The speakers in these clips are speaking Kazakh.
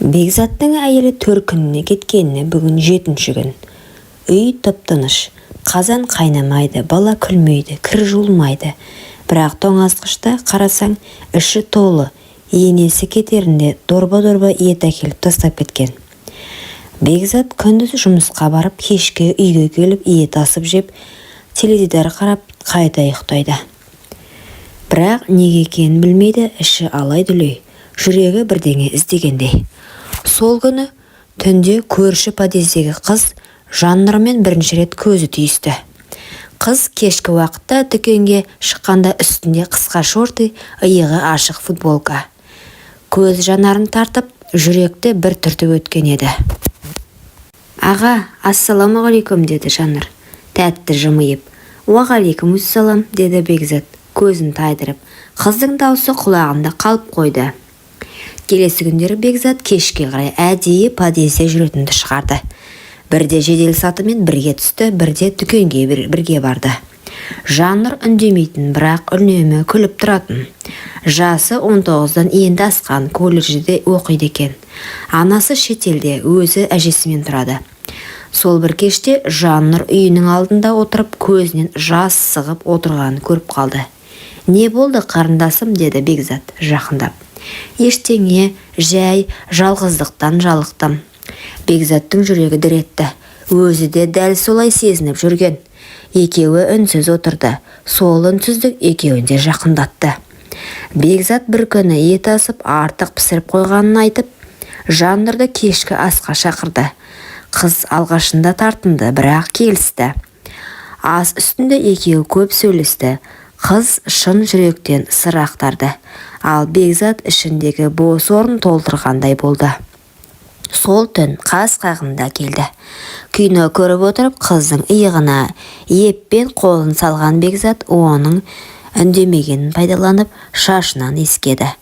Бекзаттың әйелі 4 күніне кеткеніне бүгін 7-ші күн. Үй тып-тыныш, қазан қайнамайды, бала күлмейді, кір жуылмайды. Бірақ тоңазытқышта қарасаң, іші толы, енесі кетерінде дорба-дорба ет әкеліп тастап кеткен. Бекзат күндіз жұмысқа барып, кешке үйге келіп ет асып жеп, теледидар қарап, қайта ұйықтайды. Бірақ неге екенін білмейді, іші алай-дүлей, жүрегі бірдеңе іздегендей. Сол күні түнде көрші подъездегі қыз Жаннұрмен бірінші рет көзі түйісті. Қыз кешкі уақытта дүкенге шыққанда үстінде қысқа шорты, иығы ашық футболка. Көз жанарын тартып, жүректі бір түртіп өткен еді. «Аға, ассаламағалейкум», деді Жаннұр, тәтті жымиып. «Уағалейкум ассалам», деді Бекзат, көзін тайдырып. Қыздың даусы құлағында қалып қойды. Келесі күндері Бекзат кешке қарай әдейі подъезде жүретінді шығарды. Бірде жедел сатымен бірге түсті, бірде дүкенге бірге барды. Жаннұр үндемейтін, бірақ үнемі күліп тұратын. Жасы 19-дан енді асқан, колледжде оқиды екен. Анасы шетелде, өзі әжесімен тұрады. Сол бір кеште Жаннұр үйінің алдында отырып, көзінен жас сығып отырғанын көріп қалды. «Не болды, қарындасым?» деді Бекзат жақындап. «Ештеңе, жай, жалғыздықтан жалықтым». Бекзаттың жүрегі дір етті. Өзі де дәл солай сезініп жүрген. Екеуі үнсіз отырды. Сол үнсіздік екеуін де жақындатты. Бекзат бір күні ет асып, артық пісіріп қойғанын айтып, Жаннұрды кешкі асқа шақырды. Қыз алғашында тартынды, бірақ келісті. Ас үстінде екеуі көп сөйлесті. Қыз шын жүректен сыр ақтарды, ал Бекзат ішіндегі бос орын толтырғандай болды. Сол түн қас қағында келді. Кино көріп отырып, қыздың иығына еппен қолын салған Бекзат оның үндемегенін пайдаланып, шашынан иіскеді.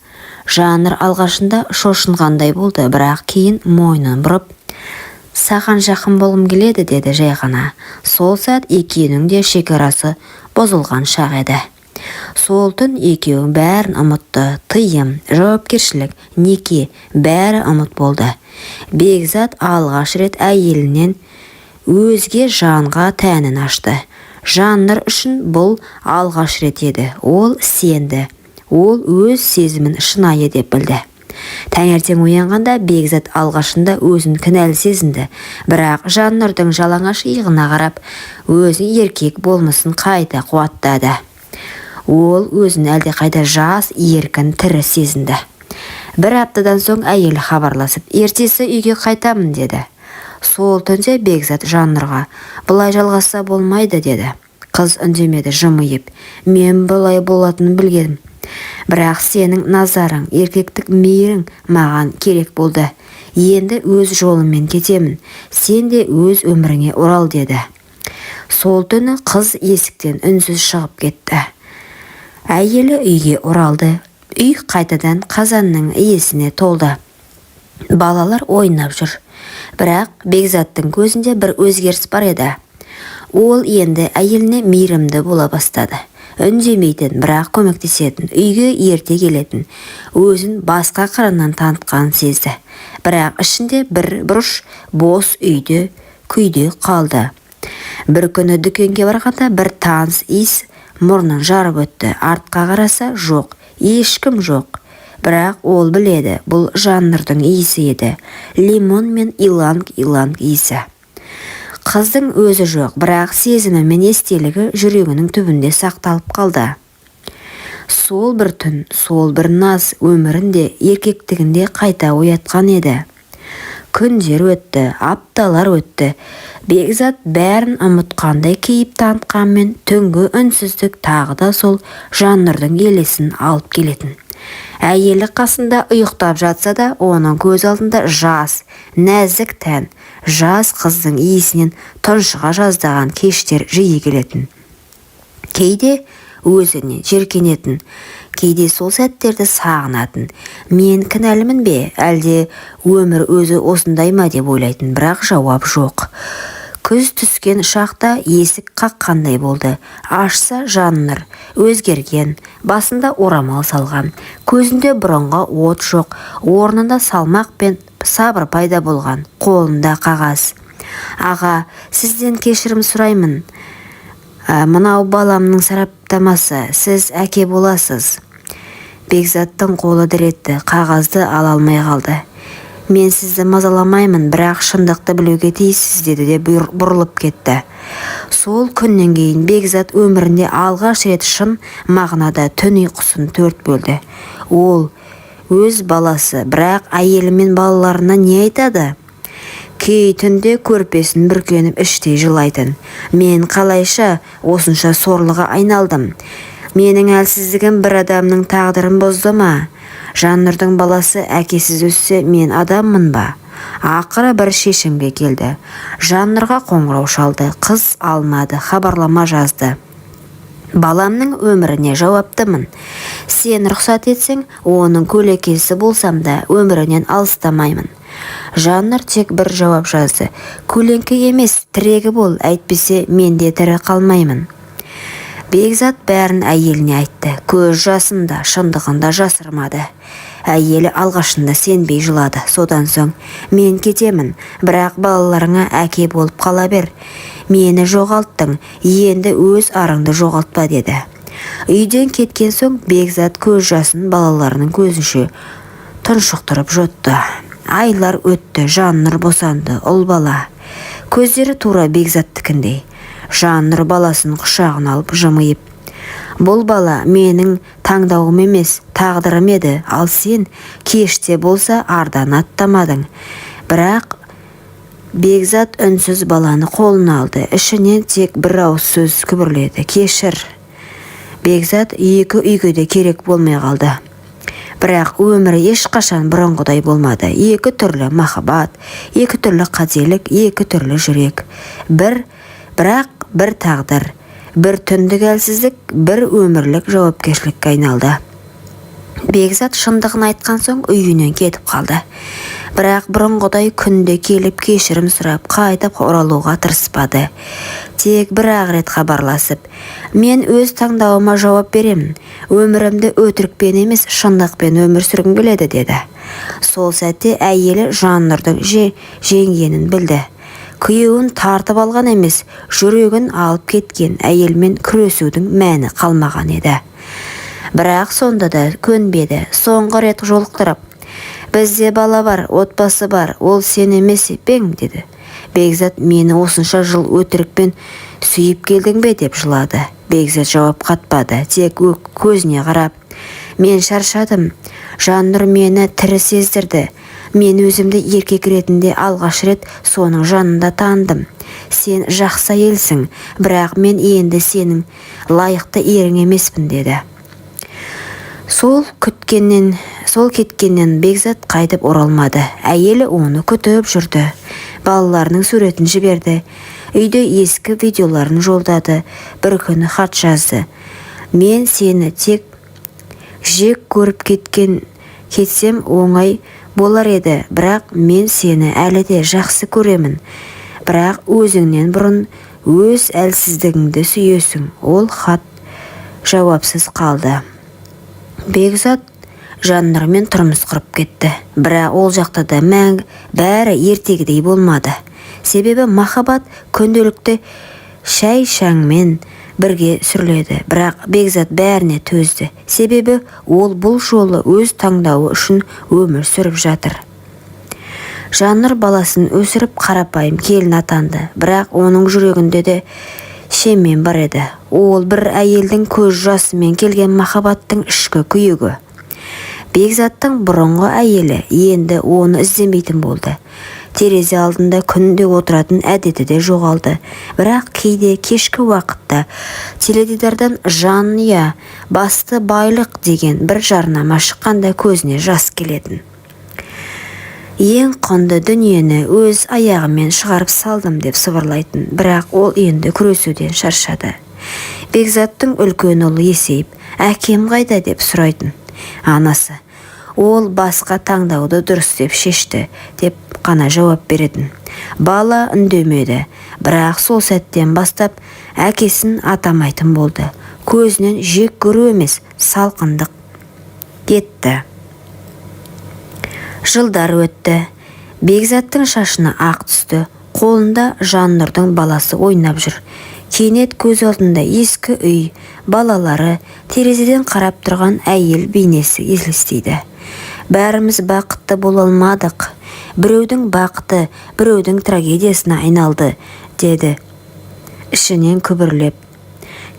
Жаннұр алғашында шошынғандай болды, бірақ кейін мойнын бұрып, «Саған жақын болғым келеді», деді жай ғана. Сол сәт екеуінің де шекарасы бұзылған шақ еді. Сол түн екеуі бәрін ұмытты. Тыйым, жауапкершілік, неке, бәрі ұмыт болды. Бекзат алғаш рет әйелінен өзге жанға тәнін ашты. Жаннұр үшін бұл алғаш рет еді. Ол сенді. Ол өз сезімін шынайы деп білді. Таңертең оянғанда Бекзат алғашында өзін кінәлі сезінді, бірақ Жаннұрдың жалаңаш иығына қарап, өзін еркек болмысын қайта қуаттады. Ол өзін әлде қайда жас, еркін, тірі сезінді. Бір аптадан соң әйелі хабарласып, «Ертесі үйге қайтамын», деді. Сол түнде Бекзат Жаннұрға, «Бұлай жалғасса болмайды», деді. Қыз үндемеді, жымиып, «Мен бұлай болатынын білгенмін. Бірақ сенің назарың, еркектік мейірің маған керек болды. Енді өз жолыммен кетемін. Сен де өз өміріңе орал», деді. Сол түні қыз есіктен үнсіз шығып кетті. Әйелі үйге оралды. Үй қайтадан қазанның иесіне толды. Балалар ойнап жүр. Бірақ Бекзаттың көзінде бір өзгеріс бар еді. Ол енді әйеліне мейірімді бола бастады. Үндемейтін, бірақ көмектесетін, үйге ерте келетін, өзін басқа қырынан танытқан сезді. Бірақ ішінде бір бұрыш бос үйде күйде қалды. Бір күні дүкенге барғанда бір таныс иіс мұрнын жарып өтті. Артқа қараса жоқ, ешкім жоқ. Бірақ ол біледі, бұл Жаннұрдың иісі еді. Лимон мен иланг-иланг иісі. Қыздың өзі жоқ, бірақ сезімі мен естелігі жүрегінің түбінде сақталып қалды. Сол бір түн, сол бір наз өмірінде, еркектігінде қайта оятқан еді. Күндер өтті, апталар өтті. Бекзат бәрін ұмытқандай кейіп танытқанмен, түнгі үнсіздік тағы да сол Жаннұрдың елесін алып келетін. Әйелі қасында ұйықтап жатса да, оның көз алдында жас, нәзік тән, жас қыздың иісінен тұншыға жаздаған кештер жиі келетін. Кейде өзіне жеркенетін, кейде сол сәттерді сағынатын. Мен кінәлімін бе, әлде өмір өзі осындай ма деп ойлайтын, бірақ жауап жоқ. Күз түскен шақта есік қаққандай болды. Ашса Жаннұр, өзгерген, басында орамал салған. Көзінде бұрынғы от жоқ, орнында салмақ пен сабыр пайда болған. Қолында қағаз. Аға, сізден кешірім сұраймын. Мынау баламның сараптамасы, сіз әке боласыз. Бекзаттың қолы дір етті, қағазды ала алмай қалды. Мен сізді мазаламаймын, бірақ шындықты білуге тиіссіз деді де бұрылып кетті. Сол күннен кейін Бекзат өмірінде алғаш рет шын мағынада түн ұйқысын төрт бөлді. Ол өз баласы, бірақ әйелі мен балаларына не айтады? Кей түнде көрпесін бүркеніп іштей жылайтын. Мен қалайша осынша сорлыға айналдым. Менің әлсіздігім бір адамның тағдырын бозды ма? Жаннұрдың баласы әкесіз өссе, мен адаммын ба? Ақыры бір шешімге келді. Жаннұрға қоңырау шалды, қыз алмады, хабарлама жазды. Баламның өміріне жауаптымын. Сен рұқсат етсең, оның көлекесі болсам да өмірінен алыстамаймын. Жаннұр тек бір жауап жазды. Көлеңкі емес, тірегі бол, әйтпесе мен де тірі қалмаймын. Бекзат бәрін әйеліне айтты. Көз жасында, шындығында жасырмады. Әйелі алғашында сенбей жылады. Содан соң, мен кетемін, бірақ балаларыңа әке болып қала бер. Мені жоғалттың, енді өз арыңды жоғалтпа деді. Үйден кеткен соң Бекзат көз жасын балаларының көзінше тұншықтырып жұтты. Айлар өтті, Жаннұр босанды, ұл бала. Көздері тура Бекзаттікіндей. Жаннұр баласын құшағын алып жымиып, бұл бала менің таңдауым емес, тағдырым еді, ал сен кеште болса ардан аттамадың. Бірақ Бекзат үнсіз баланы қолына алды, ішінен тек бір ауыз сөз күбірледі. Кешір. Бекзат екі үйге де керек болмай қалды. Бірақ өмірі ешқашан бұрынғыдай болмады. Екі түрлі махаббат, екі түрлі қателік, екі түрлі жүрек. Бірақ бір тағдыр, бір түндік әлсіздік, бір өмірлік жауапкершілікке айналды. Бекзат шындығын айтқан соң үйінен кетіп қалды. Бірақ бұрынғыдай күнде келіп кешірім сұрап, қайтып оралуға тырыспады. Тек бір рет хабарласып, мен өз таңдауыма жауап беремін. Өмірімді өтірікпен емес, шындықпен өмір сүргім келеді деді. Сол сәтте әйелі Жаннұрдың жеңгенін білді. Күйеуін тартып алған емес, жүрегін алып кеткен әйелмен күресудің мәні қалмаған еді. Бірақ сонда да көнбеді. Соңғы рет жолықтырып, бізде бала бар, отбасы бар, ол сен емес пең деді. Бекзат, мені осынша жыл өтірікпен сүйіп келдің бе деп жылады. Бекзат жауап қатпады, тек көзіне қарап, мен шаршадым. Жаннұр мені тірі сездірді. Мен өзімді еркек ретінде алғаш рет соның жанында таныдым. Сен жақсы әйелсің, бірақ мен енді сенің лайықты ерің емеспін деді. Сол кеткеннен Бекзат қайтып оралмады. Әйелі оны күтіп жүрді. Балаларының суретін жіберді. Үйде ескі видеоларын жолдады. Бір күні хат жазды. Мен сені тек жек көріп кетсем оңай болар еді, бірақ мен сені әлі де жақсы көремін. Бірақ өзіңнен бұрын өз әлсіздігіңді сүйесің. Ол хат жауапсыз қалды. Бекзат Жаннұрмен тұрмыс құрып кетті. Бірақ ол жақта да бәрі ертегідей болмады. Себебі махаббат күнделікті шай-шаңмен бірге сүріледі. Бірақ Бекзат бәріне төзді. Себебі ол бұл жолы өз таңдауы үшін өмір сүріп жатыр. Жаннұр баласын өсіріп қарапайым келін атанды. Бірақ оның жүрегінде де шемен бар еді. Ол бір әйелдің көз жасымен келген махаббаттың ішкі күйігі. Бекзаттың бұрынғы әйелі енді оны іздемейтін болды. Терезе алдында күнде отыратын әдеті де жоғалды. Бірақ кейде кешкі уақытта теледидардан жанұя басты байлық деген бір жарнама шыққанда көзіне жас келетін. Ең құнды дүниені өз аяғымен шығарып салдым деп сыбырлайтын. Бірақ ол енді күресуден шаршады. Бекзаттың үлкен ұлы есейіп, әкем қайда деп сұрайтын. Анасы, ол басқа таңдауды дұрыс деп шешті деп қана жауап беретін. Бала үндемеді, бірақ сол сәттен бастап әкесін атамайтын болды. Көзінен жек көру емес, салқындық кетті. Жылдар өтті. Бекзаттың шашына ақ түсті. Қолында Жаннұрдың баласы ойнап жүр. Кенет көз алдында ескі үй, балалары, терезеден қарап тұрған әйел бейнесі елестейді. Бәріміз бақытты бола алмадық. Біреудің бақыты, біреудің трагедиясына айналды, деді ішінен күбірлеп.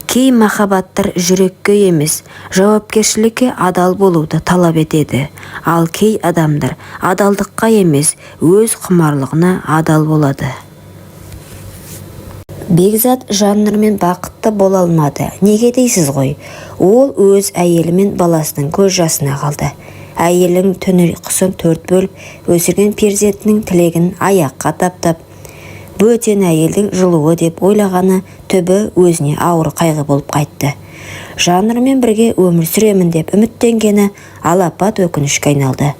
Кей махаббаттар жүрекке емес, жауапкершілікке адал болуды талап етеді. Ал кей адамдар адалдыққа емес, өз құмарлығына адал болады. Бекзат Жаннұрмен бақытты бола алмады. Неге дейсіз ғой? Ол өз әйелі мен баласының көз жасына қалды. Әйелің түні құсын 4 бөліп, өсірген перзентінің тілегін аяққа таптап, бөтен әйелдің жылуы деп ойлағаны түбі өзіне ауыр қайғы болып қайтты. Жаннұрмен бірге өмір сүремін деп үміттенгені алапат өкінішке айналды.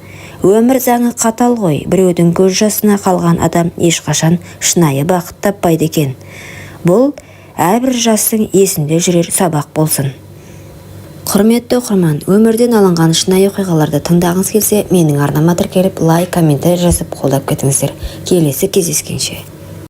Өмір заңы қатал ғой, біреудің көз жасына қалған адам ешқашан шынайы бақыт таппайды екен. Бұл әрбір жастың есінде жүрер сабақ болсын. Құрметті оқырман, өмірден алынған шынайы оқиғаларды тыңдағыңыз келсе, менің арнама тіркеліп, лайк, комментарий жазып қолдап кетіңіздер. Келесі кездескенше.